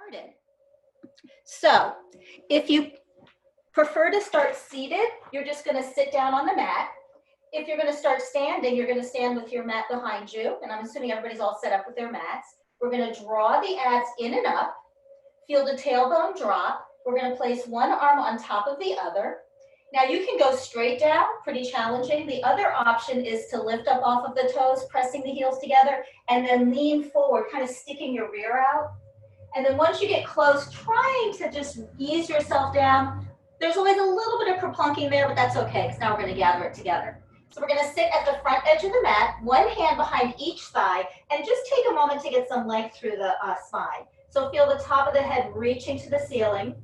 started. So if you prefer to start seated, you're just going to sit down on the mat. If you're going to start standing, you're going to stand with your mat behind you. And I'm assuming everybody's all set up with their mats. We're going to draw the abs in and up. Feel the tailbone drop. We're going to place one arm on top of the other. Now you can go straight down, pretty challenging. The other option is to lift up off of the toes, pressing the heels together, and then lean forward, kind of sticking your rear out. And then once you get close, trying to just ease yourself down. There's always a little bit of kerplunking there, but that's okay, because now we're going to gather it together. So we're going to sit at the front edge of the mat, one hand behind each thigh, and just take a moment to get some length through the spine. So feel the top of the head reaching to the ceiling.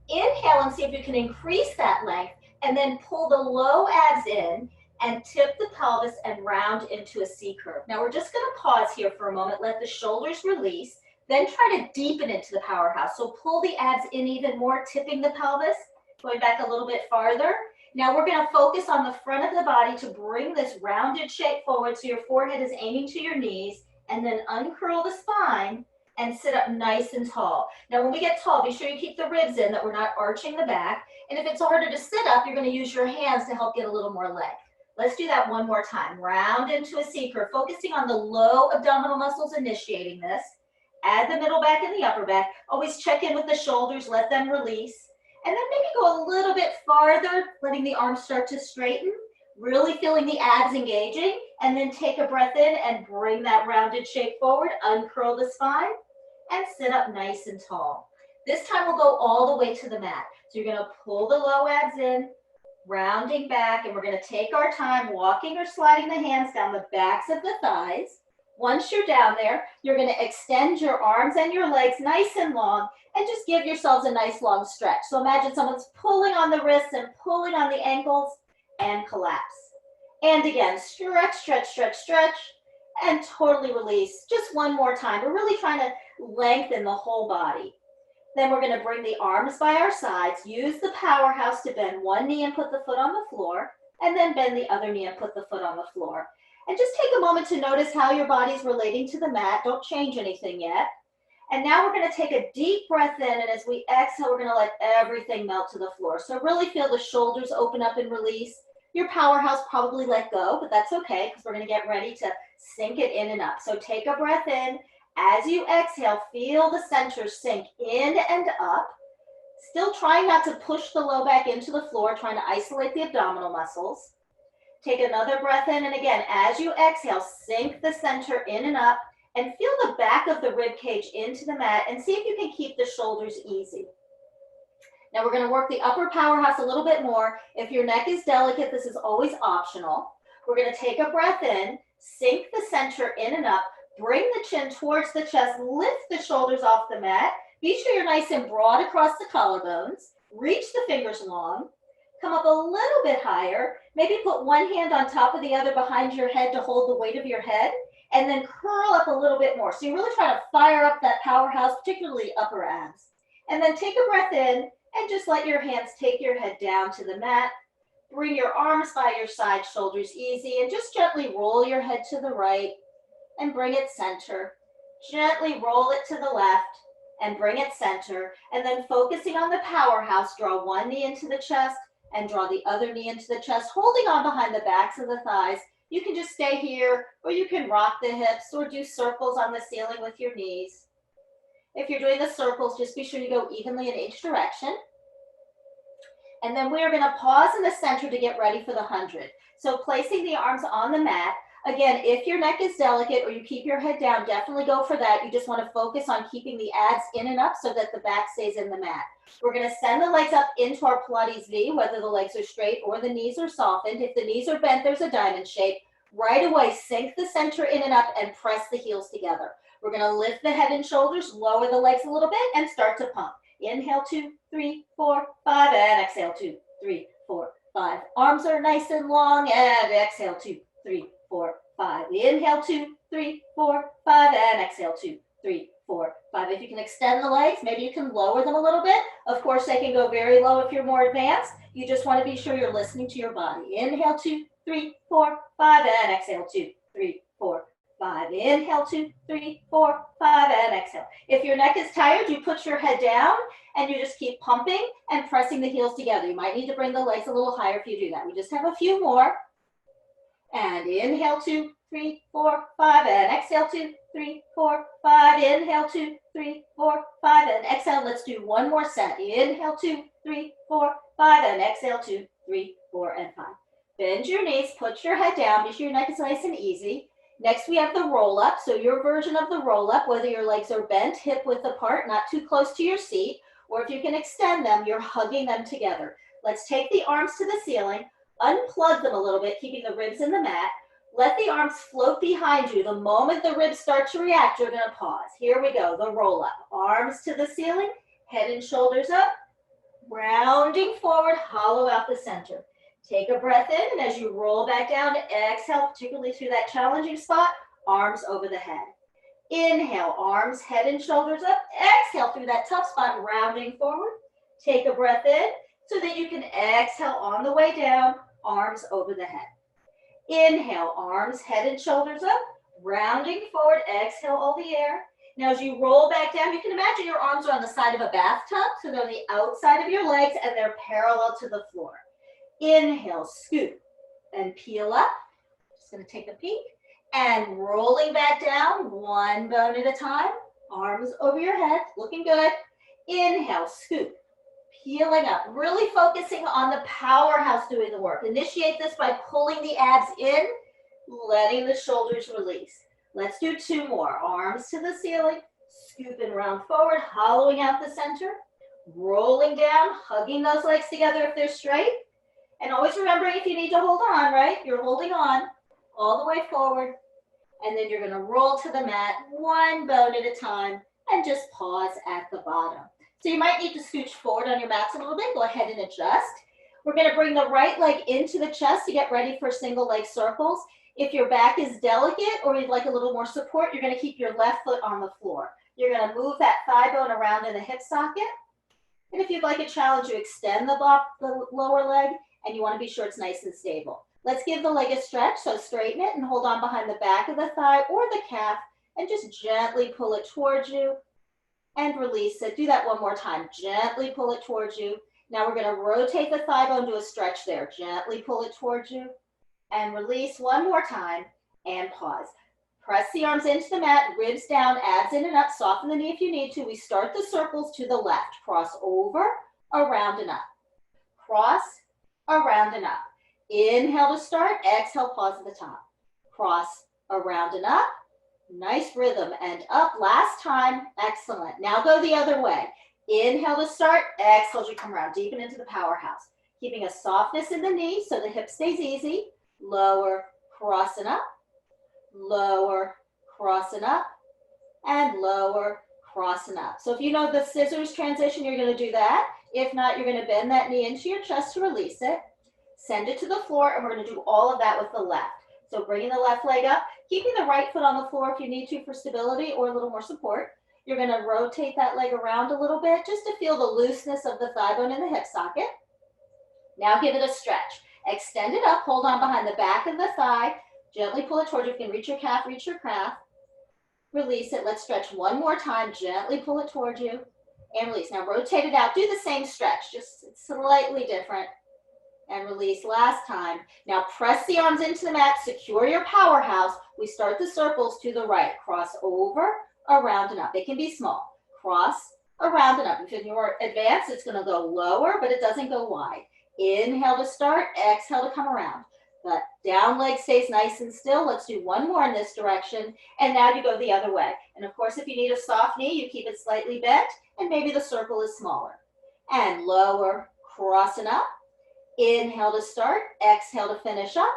Inhale and see if you can increase that length, and then pull the low abs in and tip the pelvis and round into a C curve. Now we're just going to pause here for a moment, let the shoulders release, then try to deepen into the powerhouse. So pull the abs in even more, tipping the pelvis, going back a little bit farther. Now we're going to focus on the front of the body to bring this rounded shape forward so your forehead is aiming to your knees, and then uncurl the spine and sit up nice and tall. Now when we get tall, be sure you keep the ribs in, that we're not arching the back. And if it's harder to sit up, you're going to use your hands to help get a little more length. Let's do that one more time. Round into a C curve, focusing on the low abdominal muscles initiating this. Add the middle back and the upper back. Always check in with the shoulders, let them release. And then maybe go a little bit farther, letting the arms start to straighten, really feeling the abs engaging, and then take a breath in and bring that rounded shape forward, uncurl the spine, and sit up nice and tall. This time we'll go all the way to the mat. So you're going to pull the low abs in, rounding back, and we're going to take our time walking or sliding the hands down the backs of the thighs. Once you're down there, you're going to extend your arms and your legs nice and long, and just give yourselves a nice long stretch. So imagine someone's pulling on the wrists and pulling on the ankles, and collapse. And again, stretch, stretch, stretch, stretch, and totally release. Just one more time. We're really trying to lengthen the whole body. Then we're going to bring the arms by our sides, use the powerhouse to bend one knee and put the foot on the floor, and then bend the other knee and put the foot on the floor. And just take a moment to notice how your body's relating to the mat. Don't change anything yet. And now we're going to take a deep breath in, and as we exhale, we're going to let everything melt to the floor. So really feel the shoulders open up and release. Your powerhouse probably let go, but that's okay, because we're going to get ready to sink it in and up. So take a breath in. As you exhale, feel the center sink in and up. Still trying not to push the low back into the floor, trying to isolate the abdominal muscles. Take another breath in, and again, as you exhale, sink the center in and up, and feel the back of the rib cage into the mat, and see if you can keep the shoulders easy. Now we're going to work the upper powerhouse a little bit more. If your neck is delicate, this is always optional. We're going to take a breath in, sink the center in and up, bring the chin towards the chest, lift the shoulders off the mat. Be sure you're nice and broad across the collarbones. Reach the fingers long. Come up a little bit higher. Maybe put one hand on top of the other behind your head to hold the weight of your head, and then curl up a little bit more. So you really try to fire up that powerhouse, particularly upper abs. And then take a breath in and just let your hands take your head down to the mat. Bring your arms by your side, shoulders easy, and just gently roll your head to the right and bring it center. Gently roll it to the left and bring it center. And then focusing on the powerhouse, draw one knee into the chest and draw the other knee into the chest, holding on behind the backs of the thighs. You can just stay here, or you can rock the hips or do circles on the ceiling with your knees. If you're doing the circles, just be sure you go evenly in each direction. And then we are going to pause in the center to get ready for the 100. So placing the arms on the mat. Again, if your neck is delicate or you keep your head down, definitely go for that. You just want to focus on keeping the abs in and up so that the back stays in the mat. We're going to send the legs up into our Pilates V, whether the legs are straight or the knees are softened. If the knees are bent, there's a diamond shape. Right away, sink the center in and up and press the heels together. We're going to lift the head and shoulders, lower the legs a little bit, and start to pump. Inhale, 2, 3, 4, 5, and exhale, 2, 3, 4, 5. Arms are nice and long, and exhale, 2, 3, 4, 5. Inhale, 2, 3, 4, 5, and exhale, 2, 3, 4, 5. If you can extend the legs, maybe you can lower them a little bit. Of course, they can go very low if you're more advanced. You just want to be sure you're listening to your body. Inhale, 2, 3, 4, 5, and exhale, 2, 3, 4, 5. Inhale, 2, 3, 4, 5, and exhale. If your neck is tired, you put your head down and you just keep pumping and pressing the heels together. You might need to bring the legs a little higher if you do that. We just have a few more. And inhale, 2, 3, 4, 5, and exhale, 2, 3, 4, 5. Inhale, 2, 3, 4, 5, and exhale. Let's do one more set. Inhale, 2, 3, 4, 5, and exhale, 2, 3, 4, and 5. Bend your knees, put your head down, be sure your neck is nice and easy. Next, we have the roll up. So your version of the roll up, whether your legs are bent, hip width apart, not too close to your seat, or if you can extend them, you're hugging them together. Let's take the arms to the ceiling. Unplug them a little bit, keeping the ribs in the mat. Let the arms float behind you. The moment the ribs start to react, you're going to pause. Here we go, the roll up. Arms to the ceiling, head and shoulders up, rounding forward, hollow out the center. Take a breath in, and as you roll back down, exhale, particularly through that challenging spot, arms over the head. Inhale, arms, head and shoulders up. Exhale through that tough spot, rounding forward. Take a breath in so that you can exhale on the way down, arms over the head. Inhale, arms, head and shoulders up, rounding forward, exhale all the air. Now as you roll back down, you can imagine your arms are on the side of a bathtub, so they're on the outside of your legs and they're parallel to the floor. Inhale, scoop and peel up. Just gonna take a peek. And rolling back down, one bone at a time, arms over your head, looking good. Inhale, scoop. Peeling up, really focusing on the powerhouse doing the work. Initiate this by pulling the abs in, letting the shoulders release. Let's do 2 more. Arms to the ceiling, scoop and round forward, hollowing out the center, rolling down, hugging those legs together if they're straight. And always remembering if you need to hold on, right? You're holding on all the way forward. And then you're gonna roll to the mat, one bone at a time, and just pause at the bottom. So you might need to scooch forward on your mats a little bit. Go ahead and adjust. We're going to bring the right leg into the chest to get ready for single leg circles. If your back is delicate or you'd like a little more support, you're going to keep your left foot on the floor. You're going to move that thigh bone around in the hip socket. And if you'd like a challenge, you extend the lower leg and you want to be sure it's nice and stable. Let's give the leg a stretch. So straighten it and hold on behind the back of the thigh or the calf and just gently pull it towards you. And release it. Do that one more time. Gently pull it towards you. Now we're going to rotate the thigh bone, do a stretch there. Gently pull it towards you and release one more time and pause. Press the arms into the mat, ribs down, abs in and up. Soften the knee if you need to. We start the circles to the left. Cross over, around and up. Cross, around and up. Inhale to start. Exhale, pause at the top. Cross, around and up. Nice rhythm and up. Last time. Excellent. Now go the other way. Inhale to start. Exhale as you come around. Deepen into the powerhouse. Keeping a softness in the knee so the hip stays easy. Lower, cross and up. Lower, cross and up. And lower, cross and up. So if you know the scissors transition, you're going to do that. If not, you're going to bend that knee into your chest to release it. Send it to the floor, and we're going to do all of that with the left. So bringing the left leg up, keeping the right foot on the floor if you need to for stability or a little more support. You're going to rotate that leg around a little bit just to feel the looseness of the thigh bone in the hip socket. Now give it a stretch. Extend it up, hold on behind the back of the thigh. Gently pull it towards you. If you can reach your calf, reach your calf. Release it. Let's stretch one more time. Gently pull it towards you and release. Now rotate it out. Do the same stretch, just slightly different. And release last time. Now press the arms into the mat, secure your powerhouse. We start the circles to the right. Cross over, around and up. It can be small. Cross, around and up. If you're advanced, it's gonna go lower, but it doesn't go wide. Inhale to start, exhale to come around. The down leg stays nice and still. Let's do one more in this direction. And now you go the other way. And of course, if you need a soft knee, you keep it slightly bent and maybe the circle is smaller. And lower, crossing up. Inhale to start, exhale to finish up,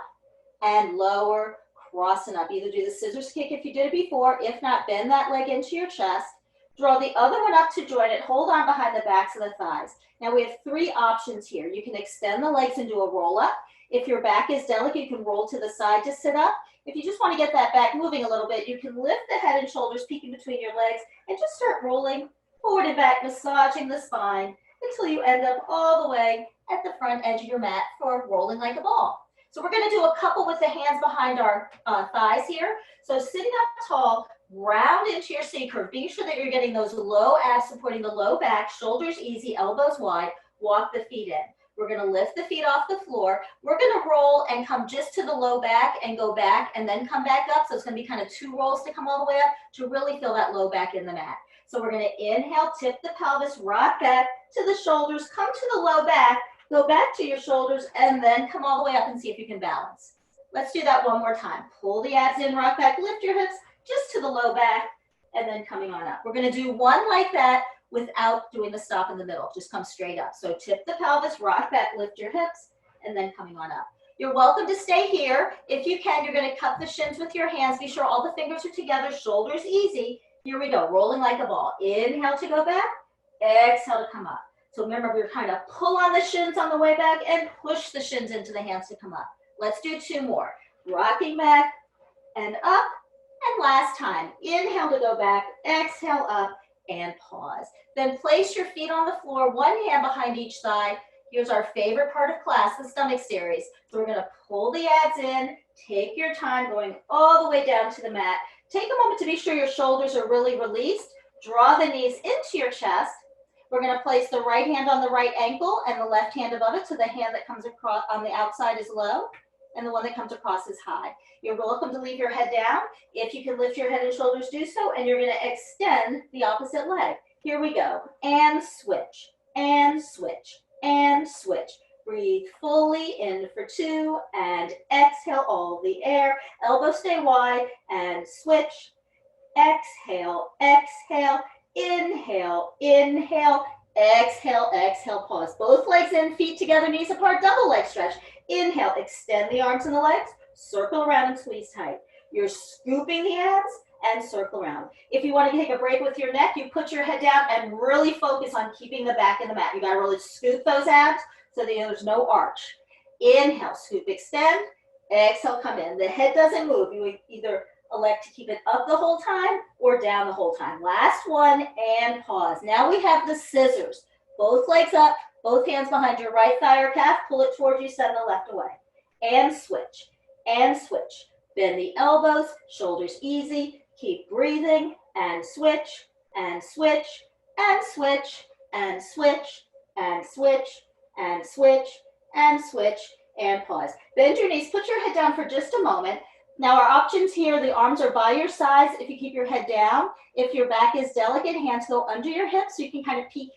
and lower, crossing up. Either do the scissors kick if you did it before. If not, bend that leg into your chest. Draw the other one up to join it. Hold on behind the backs of the thighs. Now we have 3 options here. You can extend the legs and do a roll up. If your back is delicate, you can roll to the side to sit up. If you just want to get that back moving a little bit, you can lift the head and shoulders peeking between your legs and just start rolling forward and back, massaging the spine until you end up all the way at the front edge of your mat for rolling like a ball. So we're going to do a couple with the hands behind our thighs here. So sitting up tall, round into your C curve. Be sure that you're getting those low abs supporting the low back, shoulders easy, elbows wide. Walk the feet in. We're going to lift the feet off the floor. We're going to roll and come just to the low back and go back and then come back up. So it's going to be kind of 2 rolls to come all the way up to really feel that low back in the mat. So we're going to inhale, tip the pelvis, rock back to the shoulders, come to the low back, go back to your shoulders, and then come all the way up and see if you can balance. Let's do that one more time. Pull the abs in, rock back, lift your hips just to the low back, and then coming on up. We're going to do one like that without doing the stop in the middle. Just come straight up. So tip the pelvis, rock back, lift your hips, and then coming on up. You're welcome to stay here. If you can, you're going to cup the shins with your hands. Be sure all the fingers are together, shoulders easy. Here we go, rolling like a ball. Inhale to go back, exhale to come up. So remember, we're kind of pull on the shins on the way back and push the shins into the hands to come up. Let's do 2 more. Rocking back and up. And last time, inhale to go back, exhale up, and pause. Then place your feet on the floor, one hand behind each thigh. Here's our favorite part of class, the stomach series. So we're going to pull the abs in, take your time going all the way down to the mat. Take a moment to be sure your shoulders are really released. Draw the knees into your chest. We're going to place the right hand on the right ankle and the left hand above it, so the hand that comes across on the outside is low and the one that comes across is high. You're welcome to leave your head down. If you can lift your head and shoulders, do so, and you're going to extend the opposite leg. Here we go. And switch, and switch, and switch. Breathe fully in for 2 and exhale all the air. Elbows stay wide and switch. Exhale, exhale, inhale, inhale, exhale, exhale, pause. Both legs in, feet together, knees apart, double leg stretch. Inhale, extend the arms and the legs, circle around and squeeze tight. You're scooping the abs and circle around. If you want to take a break with your neck, you put your head down and really focus on keeping the back in the mat. You got to really scoop those abs so that there's no arch. Inhale, scoop, extend. Exhale, come in. The head doesn't move. You either elect to keep it up the whole time or down the whole time. Last one, and pause. Now we have the scissors. Both legs up, both hands behind your right thigh or calf. Pull it towards you, send the left away. And switch, and switch. Bend the elbows, shoulders easy. Keep breathing, and switch, and switch, and switch, and switch, and switch, and switch, and switch, and pause. Bend your knees, put your head down for just a moment. Now our options here, the arms are by your sides if you keep your head down. If your back is delicate, hands go under your hips so you can kind of peek.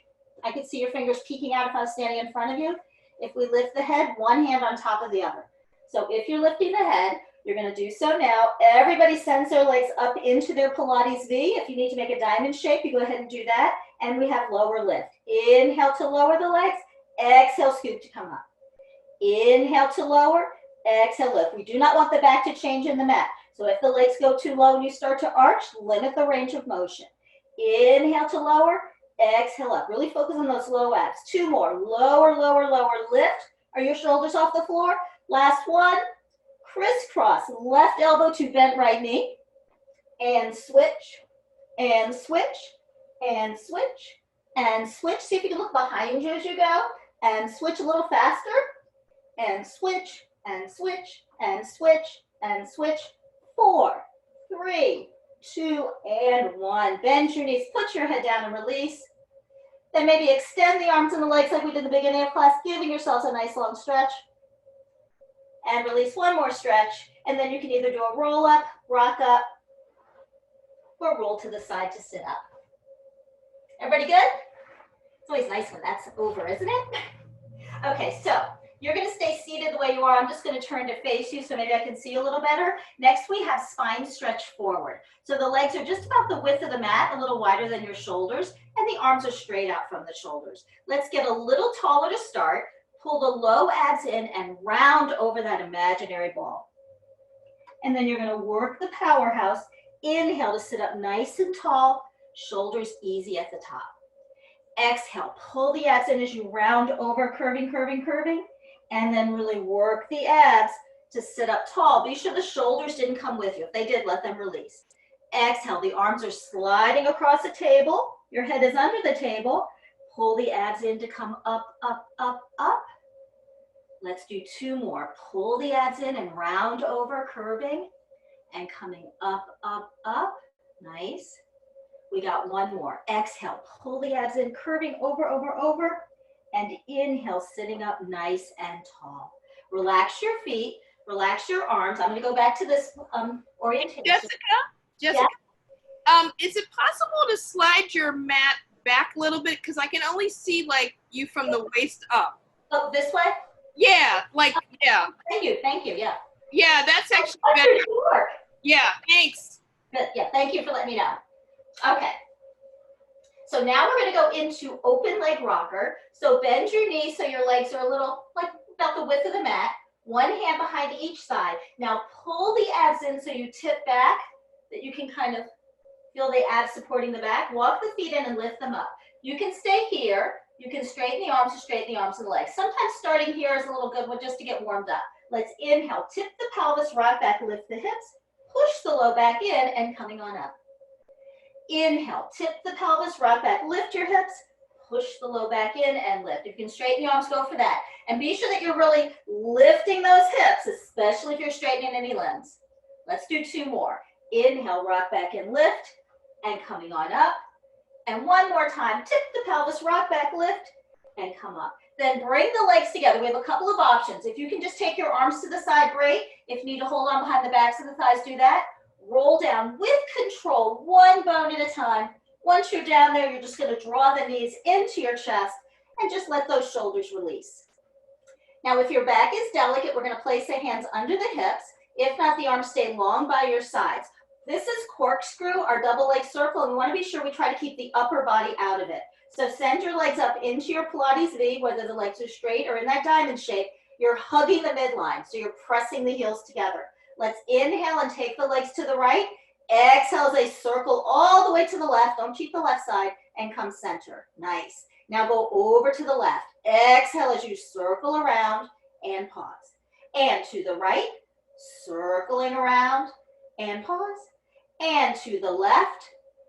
I could see your fingers peeking out if I was standing in front of you. If we lift the head, one hand on top of the other. So if you're lifting the head, you're going to do so now. Everybody sends their legs up into their Pilates V. If you need to make a diamond shape, you go ahead and do that. And we have lower lift. Inhale to lower the legs. Exhale, scoop to come up. Inhale to lower. Exhale, lift. We do not want the back to change in the mat. So if the legs go too low and you start to arch, limit the range of motion. Inhale to lower. Exhale up. Really focus on those low abs. 2 more. Lower, lower, lower. Lift. Are your shoulders off the floor? Last one. Crisscross. Left elbow to bent right knee. And switch. And switch. And switch. And switch. See if you can look behind you as you go. And switch a little faster. And switch. And switch. And switch. And switch. 4, 3, 2, and 1. Bend your knees, put your head down and release. Then maybe extend the arms and the legs like we did in the beginning of class, giving yourselves a nice long stretch. And release one more stretch. And then you can either do a roll up, rock up, or roll to the side to sit up. Everybody good? It's always nice when that's over, isn't it? Okay, so you're going to stay seated the way you are. I'm just going to turn to face you so maybe I can see you a little better. Next, we have spine stretch forward. So the legs are just about the width of the mat, a little wider than your shoulders, and the arms are straight out from the shoulders. Let's get a little taller to start. Pull the low abs in and round over that imaginary ball. And then you're going to work the powerhouse. Inhale to sit up nice and tall, shoulders easy at the top. Exhale, pull the abs in as you round over, curving, curving, curving. And then really work the abs to sit up tall. Be sure the shoulders didn't come with you. If they did, let them release. Exhale, the arms are sliding across the table. Your head is under the table. Pull the abs in to come up, up, up, up. Let's do 2 more. Pull the abs in and round over, curving and coming up, up, up. Nice. We got 1 more. Exhale, pull the abs in, curving over, over, over. And inhale, sitting up nice and tall. Relax your feet, relax your arms. I'm going to go back to this orientation. Jessica, is it possible to slide your mat back a little bit? Because I can only see like you from the waist up. Oh, this way? Yeah, like, yeah. Thank you, yeah. Yeah, that's actually better. Yeah, thanks. Good, yeah, thank you for letting me know. Okay. So now we're going to go into open leg rocker. So bend your knees so your legs are a little, like about the width of the mat. 1 hand behind each side. Now pull the abs in so you tip back, that you can kind of feel the abs supporting the back. Walk the feet in and lift them up. You can stay here. You can straighten the arms and the legs. Sometimes starting here is a little good one just to get warmed up. Let's inhale, tip the pelvis, rock back, lift the hips, push the low back in and coming on up. Inhale, tip the pelvis, rock back, lift your hips, push the low back in and lift. If you can straighten the arms, go for that. And be sure that you're really lifting those hips, especially if you're straightening any limbs. Let's do 2 more. Inhale, rock back and lift, and coming on up. And 1 more time, tip the pelvis, rock back, lift, and come up. Then bring the legs together. We have a couple of options. If you can just take your arms to the side, great. If you need to hold on behind the backs of the thighs, do that. Roll down with control, 1 bone at a time. Once you're down there, you're just going to draw the knees into your chest and just let those shoulders release. Now, if your back is delicate, we're going to place the hands under the hips. If not, the arms stay long by your sides. This is corkscrew, our double leg circle, and we want to be sure we try to keep the upper body out of it. So send your legs up into your Pilates V, whether the legs are straight or in that diamond shape. You're hugging the midline, so you're pressing the heels together. Let's inhale and take the legs to the right. Exhale as they circle all the way to the left. Don't cheat the left side and come center. Nice. Now go over to the left. Exhale as you circle around and pause. And to the right, circling around and pause. And to the left,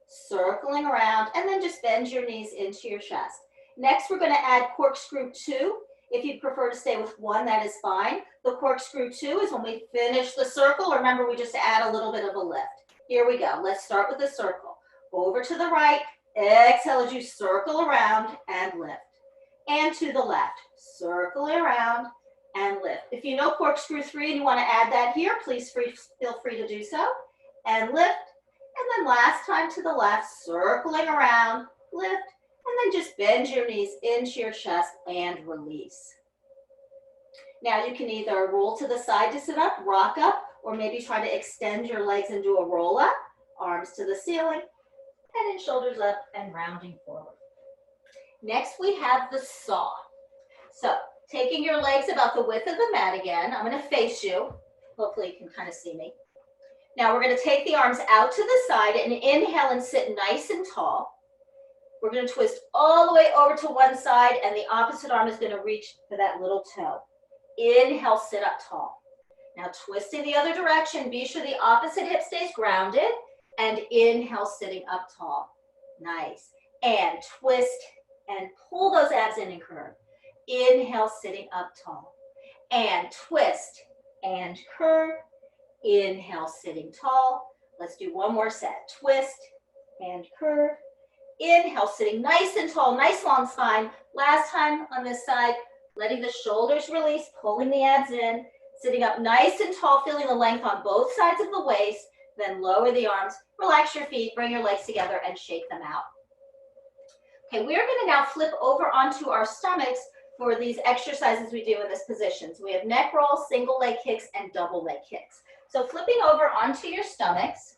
circling around, and then just bend your knees into your chest. Next, we're going to add corkscrew 2. If you prefer to stay with 1, that is fine. The corkscrew 2 is when we finish the circle. Remember, we just add a little bit of a lift. Here we go. Let's start with the circle. Over to the right. Exhale as you circle around and lift. And to the left. Circle around and lift. If you know corkscrew 3 and you want to add that here, please feel free to do so. And lift. And then last time to the left, circling around, lift. And then just bend your knees into your chest and release. Now you can either roll to the side to sit up, rock up, or maybe try to extend your legs and do a roll up, arms to the ceiling, head and shoulders up and rounding forward. Next we have the saw. So taking your legs about the width of the mat again, I'm going to face you. Hopefully you can kind of see me. Now we're going to take the arms out to the side and inhale and sit nice and tall. We're going to twist all the way over to one side and the opposite arm is going to reach for that little toe. Inhale, sit up tall. Now twisting the other direction, be sure the opposite hip stays grounded and inhale, sitting up tall. Nice. And twist and pull those abs in and curve. Inhale, sitting up tall. And twist and curve. Inhale, sitting tall. Let's do 1 more set. Twist and curve. Inhale, sitting nice and tall, nice long spine. Last time on this side, letting the shoulders release, pulling the abs in, sitting up nice and tall, feeling the length on both sides of the waist, then lower the arms, relax your feet, bring your legs together and shake them out. Okay, we're going to now flip over onto our stomachs for these exercises we do in this position. So we have neck rolls, single leg kicks, and double leg kicks. So flipping over onto your stomachs,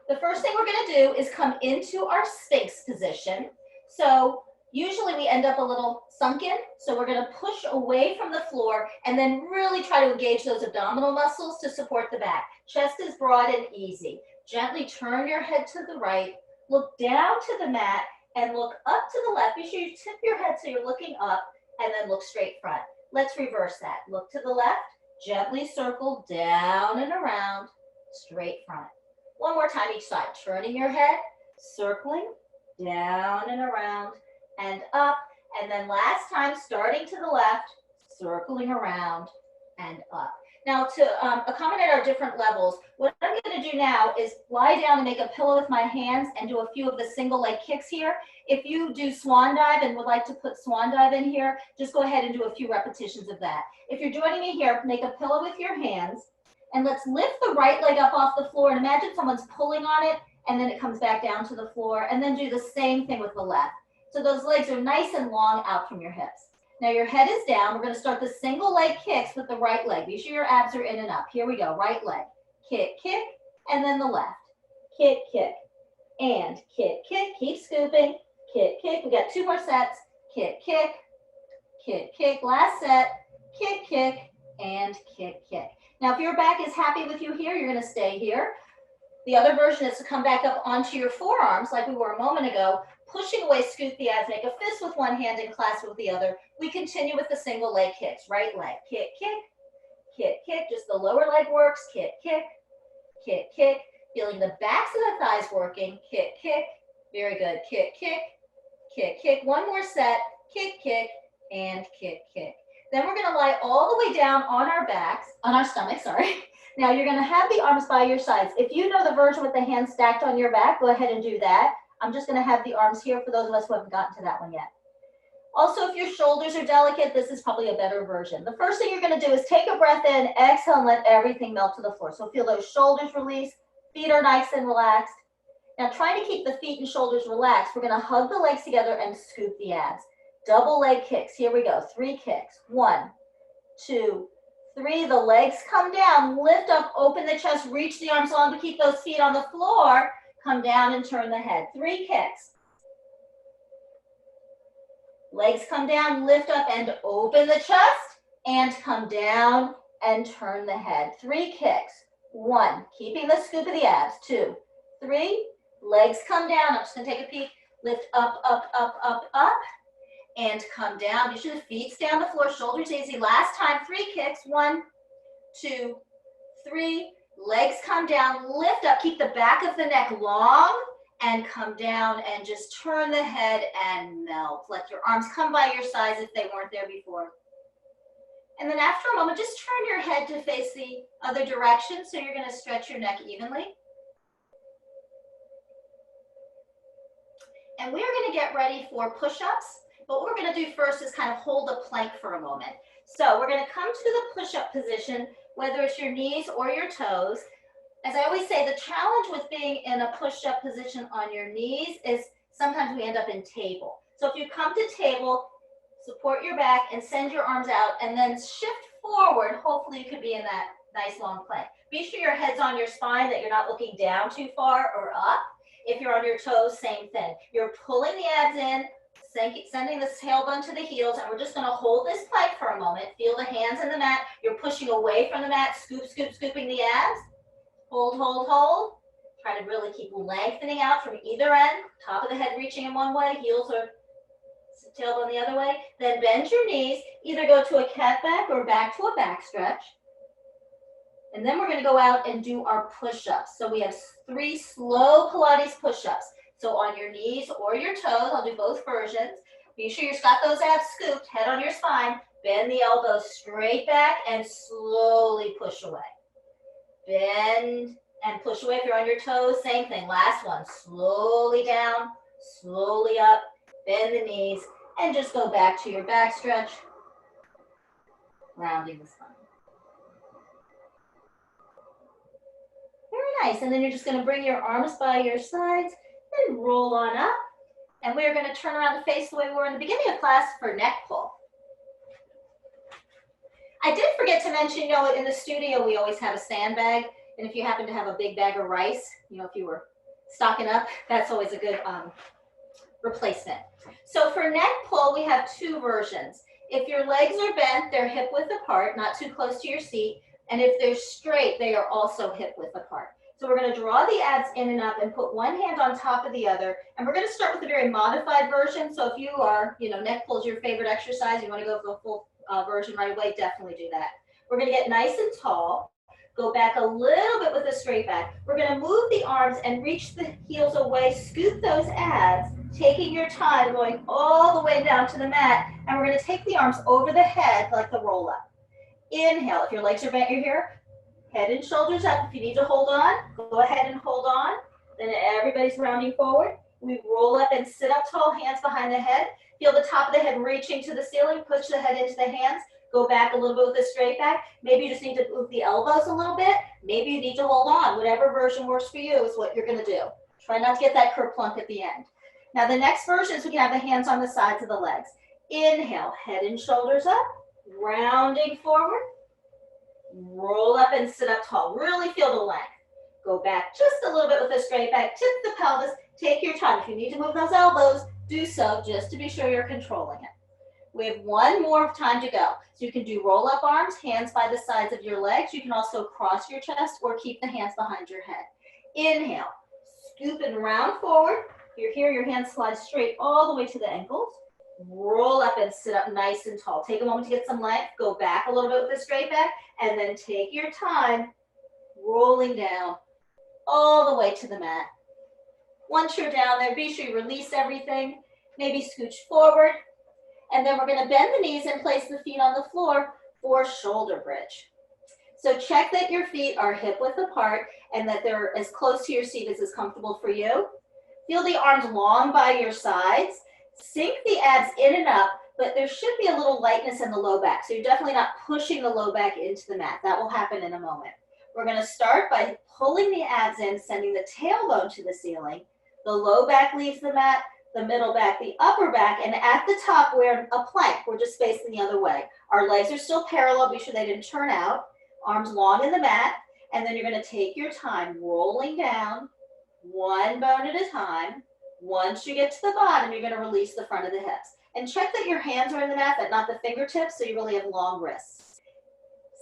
the first thing we're going to do is come into our Sphinx position. So usually we end up a little sunken, so we're going to push away from the floor and then really try to engage those abdominal muscles to support the back. Chest is broad and easy. Gently turn your head to the right, look down to the mat, and look up to the left. Be sure you tip your head so you're looking up, and then look straight front. Let's reverse that. Look to the left, gently circle down and around, straight front. 1 more time each side, turning your head, circling, down and around, and up, And then last time, starting to the left, circling around and up. Now to accommodate our different levels, what I'm going to do now is lie down and make a pillow with my hands and do a few of the single leg kicks here. If you do swan dive and would like to put swan dive in here, just go ahead and do a few repetitions of that. If you're joining me here, make a pillow with your hands and let's lift the right leg up off the floor and imagine someone's pulling on it and then it comes back down to the floor, and then do the same thing with the left. So those legs are nice and long out from your hips. Now your head is down. We're going to start the single leg kicks with the right leg. Be sure your abs are in and up. Here we go. Right leg. Kick, kick, and then the left. Kick, kick, and kick, kick. Keep scooping. Kick, kick. We got 2 more sets. Kick, kick, kick, kick. Last set. Kick, kick, and kick, kick. Now if your back is happy with you here, you're going to stay here. The other version is to come back up onto your forearms like we were a moment ago, pushing away, scoop the abs, make a fist with one hand and clasp with the other. We continue with the single leg kicks. Right leg, kick, kick, kick, kick. Just the lower leg works. Kick, kick, kick, kick. Feeling the backs of the thighs working. Kick, kick. Very good. Kick, kick, kick, kick. One more set. Kick, kick, and kick, kick. Then we're going to lie all the way down on our backs, on our stomach, sorry. Now you're going to have the arms by your sides. If you know the version with the hands stacked on your back, go ahead and do that. I'm just going to have the arms here for those of us who haven't gotten to that one yet. Also, if your shoulders are delicate, this is probably a better version. The first thing you're going to do is take a breath in, exhale, and let everything melt to the floor. So feel those shoulders release, feet are nice and relaxed. Now trying to keep the feet and shoulders relaxed, we're going to hug the legs together and scoop the abs. Double leg kicks. Here we go. 3 kicks. 1, 2, 3. The legs come down. Lift up, open the chest, reach the arms long to keep those feet on the floor. Come down and turn the head. 3 kicks. Legs come down, lift up and open the chest and come down and turn the head. 3 kicks. 1, keeping the scoop of the abs. 2, 3. Legs come down. I'm just going to take a peek. Lift up, up, up, up, up. And come down. Be sure the feet stay on the floor, shoulders easy. Last time, 3 kicks. 1, 2, 3. Legs come down, lift up, keep the back of the neck long, and come down and just turn the head and melt. Let your arms come by your sides if they weren't there before. And then after a moment, just turn your head to face the other direction, so you're going to stretch your neck evenly. And we're going to get ready for push-ups. But what we're going to do first is kind of hold a plank for a moment. So we're going to come to the push-up position, whether it's your knees or your toes. As I always say, the challenge with being in a push-up position on your knees is sometimes we end up in table. So if you come to table, support your back and send your arms out and then shift forward. Hopefully you could be in that nice long plank. Be sure your head's on your spine, that you're not looking down too far or up. If you're on your toes, same thing. You're pulling the abs in, sending the tailbone to the heels, and we're just going to hold this plank for a moment. Feel the hands in the mat. You're pushing away from the mat. Scoop, scoop, scooping the abs. Hold, hold, hold. Try to really keep lengthening out from either end. Top of the head reaching in one way, heels or tailbone the other way. Then bend your knees. Either go to a cat back or back to a back stretch. And then we're going to go out and do our push-ups. So we have 3 slow Pilates push-ups. So on your knees or your toes, I'll do both versions. Be sure you've got those abs scooped, head on your spine. Bend the elbows straight back and slowly push away. Bend and push away. If you're on your toes, same thing. Last one, slowly down, slowly up. Bend the knees and just go back to your back stretch, rounding the spine. Very nice. And then you're just going to bring your arms by your sides and roll on up. And we are going to turn around and face the way we were in the beginning of class for neck pull. I did forget to mention, you know, in the studio we always have a sandbag. And if you happen to have a big bag of rice, you know, if you were stocking up, that's always a good replacement. So for neck pull, we have 2 versions. If your legs are bent, they're hip width apart, not too close to your seat. And if they're straight, they are also hip width apart. So we're going to draw the abs in and up and put one hand on top of the other. And we're going to start with a very modified version. So if you are, you know, neck pull is your favorite exercise, you want to go for the full version right away, definitely do that. We're going to get nice and tall. Go back a little bit with a straight back. We're going to move the arms and reach the heels away, scoop those abs, taking your time, going all the way down to the mat, and we're gonna take the arms over the head like the roll up. Inhale, if your legs are bent, you're here. Head and shoulders up. If you need to hold on, go ahead and hold on. Then everybody's rounding forward. We roll up and sit up tall, hands behind the head. Feel the top of the head reaching to the ceiling. Push the head into the hands. Go back a little bit with a straight back. Maybe you just need to move the elbows a little bit. Maybe you need to hold on. Whatever version works for you is what you're going to do. Try not to get that kerplunk at the end. Now the next version is we can have the hands on the sides of the legs. Inhale, head and shoulders up. Rounding forward. Roll up and sit up tall. Really feel the length. Go back just a little bit with a straight back. Tip the pelvis. Take your time. If you need to move those elbows, do so just to be sure you're controlling it. We have one more time to go. So you can do roll up arms, hands by the sides of your legs. You can also cross your chest or keep the hands behind your head. Inhale. Scoop and round forward. You're here, your hands slide straight all the way to the ankles. Roll up and sit up nice and tall. Take a moment to get some length. Go back a little bit with a straight back. And then take your time, rolling down all the way to the mat. Once you're down there, be sure you release everything. Maybe scooch forward. And then we're going to bend the knees and place the feet on the floor for shoulder bridge. So check that your feet are hip width apart and that they're as close to your seat as is comfortable for you. Feel the arms long by your sides. Sink the abs in and up, but there should be a little lightness in the low back. So you're definitely not pushing the low back into the mat. That will happen in a moment. We're going to start by pulling the abs in, sending the tailbone to the ceiling. The low back leaves the mat, the middle back, the upper back, and at the top we're in a plank. We're just facing the other way. Our legs are still parallel. Be sure they didn't turn out. Arms long in the mat. And then you're going to take your time rolling down, one bone at a time. Once you get to the bottom, you're going to release the front of the hips. And check that your hands are in the mat, but not the fingertips, so you really have long wrists.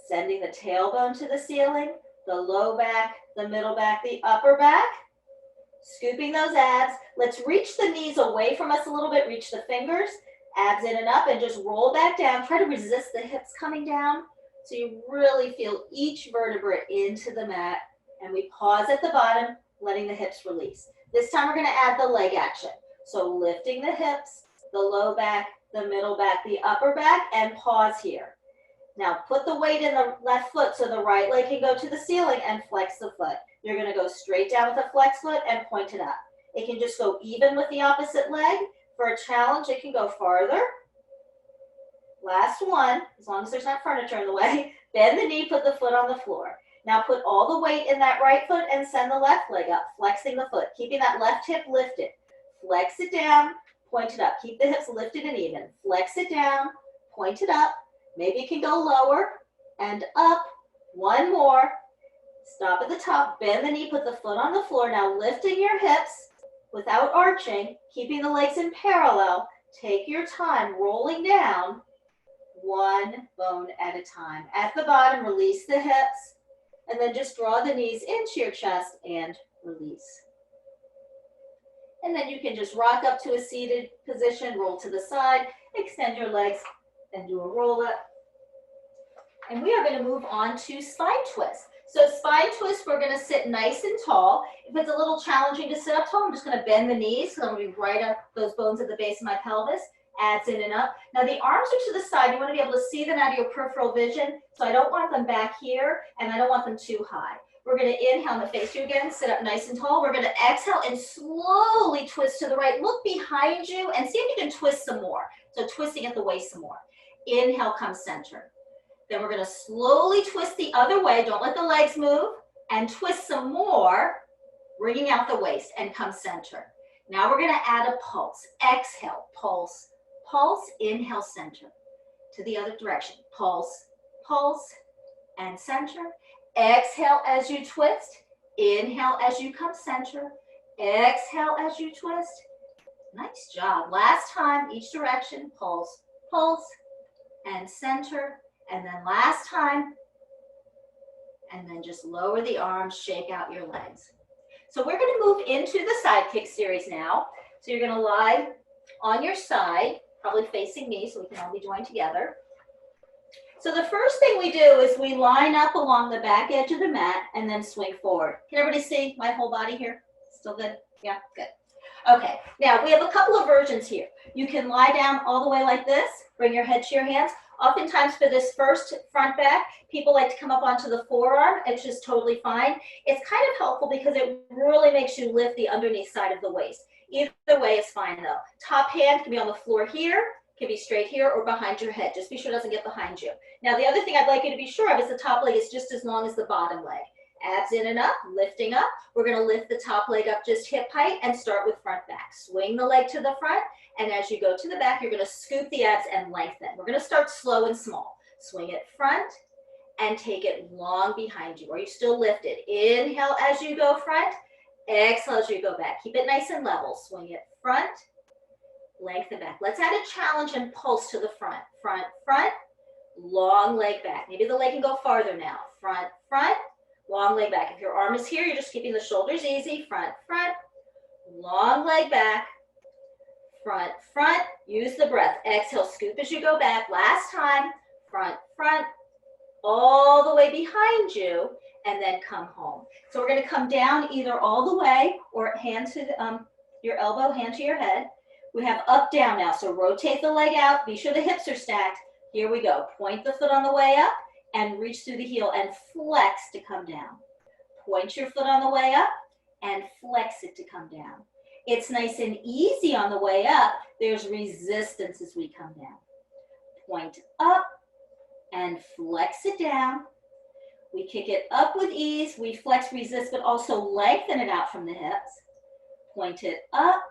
Sending the tailbone to the ceiling, the low back, the middle back, the upper back. Scooping those abs. Let's reach the knees away from us a little bit. Reach the fingers, abs in and up, and just roll back down. Try to resist the hips coming down so you really feel each vertebrae into the mat. And we pause at the bottom, letting the hips release. This time we're going to add the leg action. So lifting the hips, the low back, the middle back, the upper back, and pause here. Now put the weight in the left foot so the right leg can go to the ceiling and flex the foot. You're going to go straight down with a flex foot and point it up. It can just go even with the opposite leg. For a challenge, it can go farther. Last one, as long as there's not furniture in the way. Bend the knee, put the foot on the floor. Now put all the weight in that right foot and send the left leg up, flexing the foot, keeping that left hip lifted. Flex it down, point it up. Keep the hips lifted and even. Flex it down, point it up. Maybe you can go lower and up. One more. Stop at the top, bend the knee, put the foot on the floor. Now lifting your hips without arching, keeping the legs in parallel. Take your time, rolling down, one bone at a time. At the bottom, release the hips. And then just draw the knees into your chest and release. And then you can just rock up to a seated position, roll to the side, extend your legs, and do a roll up. And we are going to move on to spine twist. So spine twist, we're going to sit nice and tall. If it's a little challenging to sit up tall, I'm just going to bend the knees. So I'm going to be right up those bones at the base of my pelvis. Abs in and up. Now the arms are to the side. You want to be able to see them out of your peripheral vision. So I don't want them back here and I don't want them too high. We're going to inhale and face you again. Sit up nice and tall. We're going to exhale and slowly twist to the right. Look behind you and see if you can twist some more. So twisting at the waist some more. Inhale, come center. Then we're going to slowly twist the other way. Don't let the legs move. And twist some more, bringing out the waist and come center. Now we're going to add a pulse. Exhale, pulse. Pulse, inhale, center. To the other direction. Pulse, pulse, and center. Exhale as you twist. Inhale as you come center. Exhale as you twist. Nice job. Last time, each direction. Pulse, pulse, and center. And then last time. And then just lower the arms, shake out your legs. So we're going to move into the Sidekick Series now. So you're going to lie on your side, probably facing me so we can all be joined together. So the first thing we do is we line up along the back edge of the mat and then swing forward. Can everybody see my whole body here? Still good? Yeah, good. Okay, now we have a couple of versions here. You can lie down all the way like this, bring your head to your hands. Oftentimes for this first front back, people like to come up onto the forearm. It's just totally fine. It's kind of helpful because it really makes you lift the underneath side of the waist. Either way is fine though. Top hand can be on the floor here, can be straight here or behind your head. Just be sure it doesn't get behind you. Now the other thing I'd like you to be sure of is the top leg is just as long as the bottom leg. Abs in and up, lifting up. We're going to lift the top leg up just hip height and start with front back. Swing the leg to the front, and as you go to the back, you're going to scoop the abs and lengthen. We're going to start slow and small. Swing it front and take it long behind you. Are you still lifted? Inhale as you go front. Exhale as you go back. Keep it nice and level. Swing it front, lengthen back. Let's add a challenge and pulse to the front. Front, front, long leg back. Maybe the leg can go farther now. Front, front. Long leg back. If your arm is here, you're just keeping the shoulders easy. Front, front, long leg back. Front, front. Use the breath. Exhale, scoop as you go back. Last time. Front, front, all the way behind you, and then come home. So we're going to come down either all the way or hand to your elbow, hand to your head. We have up, down now. So rotate the leg out. Be sure the hips are stacked. Here we go. Point the foot on the way up. And reach through the heel and flex to come down. Point your foot on the way up and flex it to come down. It's nice and easy on the way up. There's resistance as we come down. Point up and flex it down. We kick it up with ease. We flex, resist, but also lengthen it out from the hips. Point it up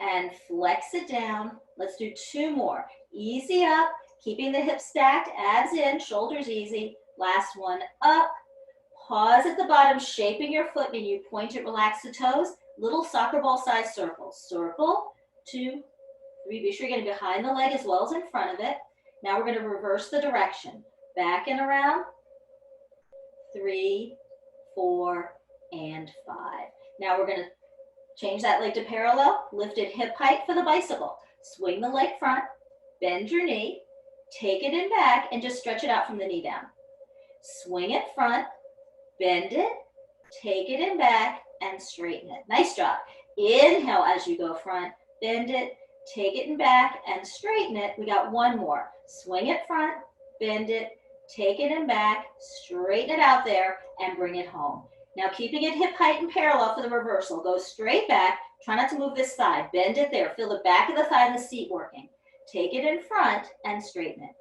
and flex it down. Let's do 2 more. Easy up. Keeping the hips stacked, abs in, shoulders easy. Last one, up. Pause at the bottom, shaping your foot, and you point it, relax the toes. Little soccer ball size circles. Circle, 2, 3. Be sure you're getting behind the leg as well as in front of it. Now we're going to reverse the direction. Back and around. 3, 4, and 5. Now we're going to change that leg to parallel. Lifted hip height for the bicycle. Swing the leg front, bend your knee. Take it in back and just stretch it out from the knee down. Swing it front, bend it, take it in back, and straighten it. Nice job. Inhale as you go front, bend it, take it in back, and straighten it. We got 1 more. Swing it front, bend it, take it in back, straighten it out there, and bring it home. Now keeping it hip height and parallel for the reversal. Go straight back. Try not to move this thigh. Bend it there. Feel the back of the thigh and the seat working. Take it in front and straighten it.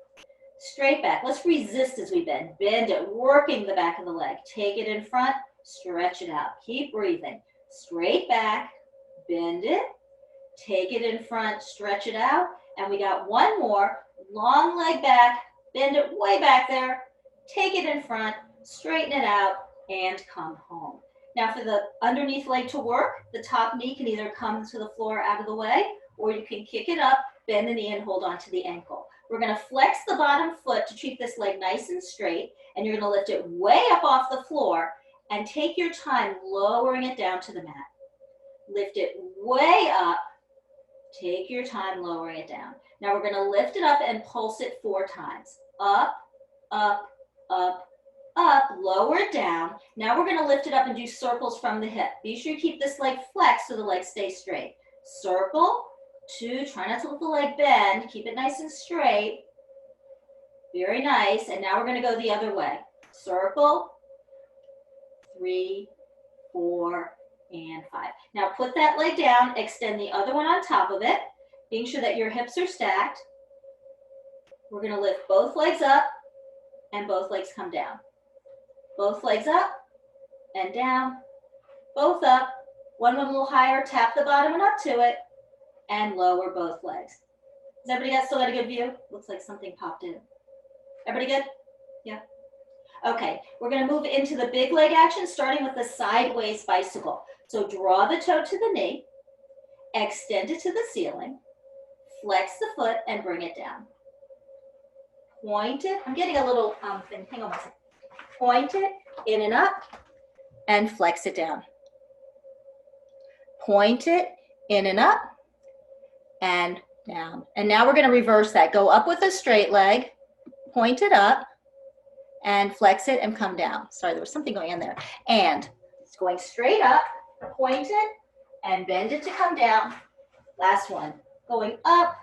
Straight back. Let's resist as we bend. Bend it, working the back of the leg. Take it in front, stretch it out. Keep breathing. Straight back, bend it, take it in front, stretch it out. And we got 1 more. Long leg back, bend it way back there. Take it in front, straighten it out, and come home. Now for the underneath leg to work, the top knee can either come to the floor out of the way, or you can kick it up, bend the knee and hold on to the ankle. We're going to flex the bottom foot to keep this leg nice and straight, and you're going to lift it way up off the floor and take your time lowering it down to the mat. Lift it way up, take your time lowering it down. Now we're going to lift it up and pulse it 4 times. Up, up, up, up, lower it down. Now we're going to lift it up and do circles from the hip. Be sure you keep this leg flexed so the leg stays straight. Circle, 2, try not to let the leg bend. Keep it nice and straight. Very nice. And now we're going to go the other way. Circle, 3, 4, and 5. Now put that leg down. Extend the other one on top of it. Being sure that your hips are stacked. We're going to lift both legs up and both legs come down. Both legs up and down. Both up. One a little higher. Tap the bottom and up to it. And lower both legs. Has everybody still got a good view? Looks like something popped in. Everybody good? Yeah. Okay, we're going to move into the big leg action, starting with the sideways bicycle. So draw the toe to the knee, extend it to the ceiling, flex the foot, and bring it down. Point it. I'm getting a little thing. Hang on one second. Point it in and up, and flex it down. Point it in and up, and down. And now we're going to reverse that. Go up with a straight leg, point it up, and flex it and come down. Sorry, there was something going on there. And it's going straight up, point it, and bend it to come down. Last one. Going up,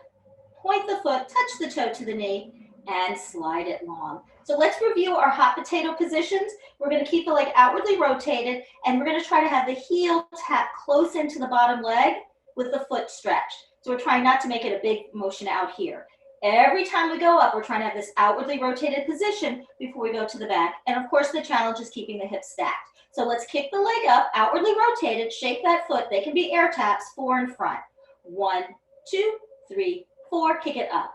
point the foot, touch the toe to the knee, and slide it long. So let's review our hot potato positions. We're going to keep the leg outwardly rotated, and we're going to try to have the heel tap close into the bottom leg with the foot stretched. So we're trying not to make it a big motion out here. Every time we go up, we're trying to have this outwardly rotated position before we go to the back. And of course, the challenge is keeping the hips stacked. So let's kick the leg up, outwardly rotated, shake that foot. They can be air taps, 4 in front. 1, 2, 3, 4, kick it up.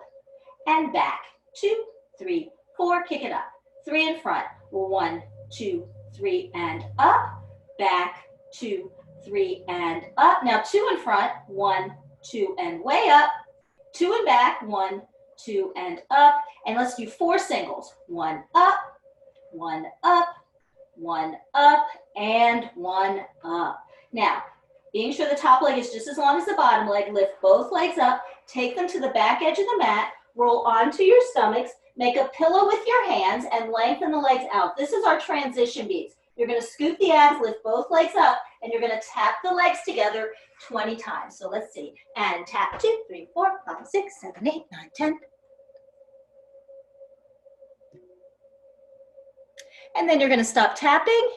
And back, 2, 3, 4, kick it up. 3 in front, 1, 2, 3, and up. Back, 2, 3, and up. Now 2 in front, 1, 2, and way up. 2 and back, 1, 2, and up. And let's do 4 singles. 1 up, 1 up, 1 up, and 1 up. Now, being sure the top leg is just as long as the bottom leg, lift both legs up, take them to the back edge of the mat, roll onto your stomachs, make a pillow with your hands, and lengthen the legs out. This is our transition beats. You're going to scoop the abs, lift both legs up, and you're going to tap the legs together 20 times. So let's see. And tap 2, 3, 4, 5, 6, 7, 8, 9, 10. And then you're going to stop tapping,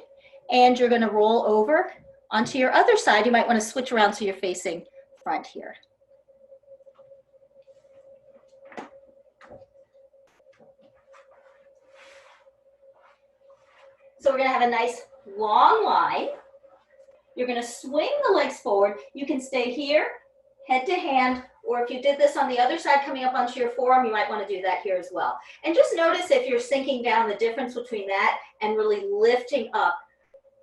and you're going to roll over onto your other side. You might want to switch around so you're facing front here. So we're going to have a nice long line. You're going to swing the legs forward. You can stay here, head to hand, or if you did this on the other side coming up onto your forearm, you might want to do that here as well. And just notice if you're sinking down, the difference between that and really lifting up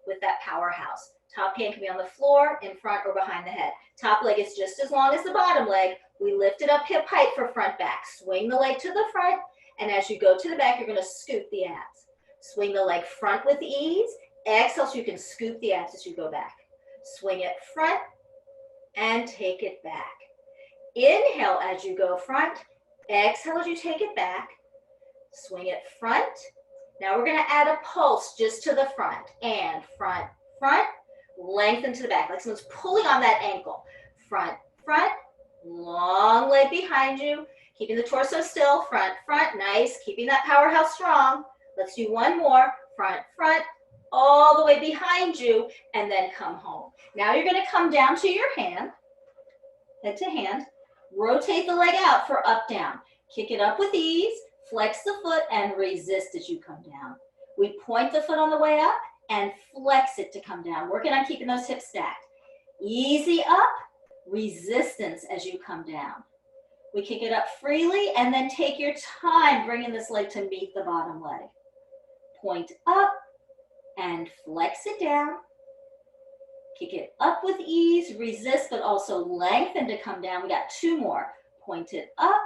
with that powerhouse. Top hand can be on the floor, in front, or behind the head. Top leg is just as long as the bottom leg. We lift it up hip height for front back. Swing the leg to the front, and as you go to the back, you're going to scoop the abs. Swing the leg front with ease. Exhale so you can scoop the abs as you go back. Swing it front and take it back. Inhale as you go front. Exhale as you take it back. Swing it front. Now we're going to add a pulse just to the front. And front, front. Lengthen to the back, like someone's pulling on that ankle. Front, front. Long leg behind you. Keeping the torso still. Front, front. Nice. Keeping that powerhouse strong. Let's do one more. Front, front. All the way behind you, and then come home. Now you're going to come down to your hand, head to hand. Rotate the leg out for up, down. Kick it up with ease. Flex the foot and resist as you come down. We point the foot on the way up and flex it to come down. Working on keeping those hips stacked. Easy up, resistance as you come down. We kick it up freely and then take your time bringing this leg to meet the bottom leg. Point up and flex it down. Kick it up with ease, resist, but also lengthen to come down. We got 2 more. Point it up